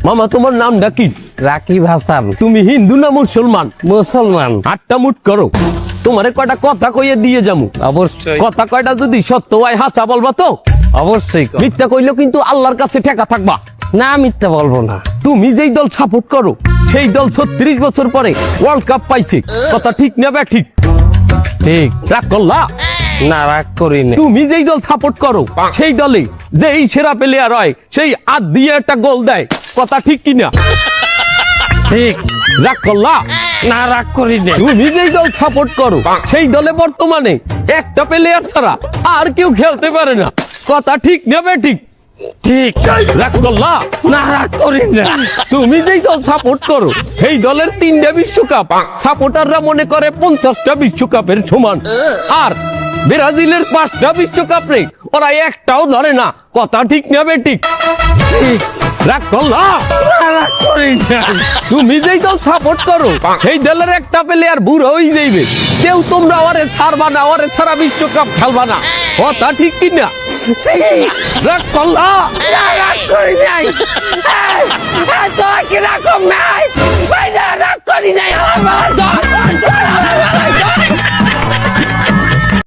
মামা তোমার নামটা কি? রাকিব হাসান। তুমি হিন্দু না মুসলমান? মুসলমান। আটটা মুট করো, তোমারে কয়টা কথা কইয়ে দিয়ে যামু। অবশ্যই কথা কয়টা যদি সত্য হয় হাসা বলবা তো? অবশ্যই মিথ্যা কইলেও কিন্তু আল্লাহর কাছে ঠেকা থাকবা। না, মিথ্যা বলবো না। তুমি যেই দল সাপোর্ট করো সেই দল 36 বছর পরে ওয়ার্ল্ড কাপ পাইছে, কথা ঠিক না বে ঠিক? ঠিক। রাগ করলা? না, রাগ করি না। তুমি যেই দল সাপোর্ট করো সেই দলে যেই সেরা প্লেয়ার হয় সেই আদ দিয়ে একটা গোল দেয়, কথা ঠিক কিনা? ঠিক। রাগ করলা? না, রাগ করি না। তুমি যেই দল সাপোর্ট করো সেই দলে বর্তমানে একটা প্লেয়ার ছাড়া আর কেউ খেলতে পারে না, কথা ঠিক নেবে ঠিক? ঠিক। রাগ করলা? না, রাগ করি না। তুমি যেই দল সাপোর্ট করো সেই দলের 3টা বিশ্বকাপ সাপোর্টাররা মনে করে 50টা বিশ্বকাপের সমান, আর ব্রাজিলের 5টা বিশ্বকাপ রে ওরা একটাও ধরে না, কথা ঠিক নেবে ঠিক? ঠিক। রাগ করলা? না, রাগ করি না। তুমি যেই দল সাপোর্ট করো সেই দলের একটা প্লেয়ার বুড়ো হয়ে যাইবে, কেউ তোমরা ওরে ছাড়বা না, ওরে ছাড়া বিশ্বকাপ খেলবা না, কথা ঠিক কিনা? ঠিক। রাগ করলা? না, রাগ করি নাই। এই, এই, তোরা কিরকম নাই?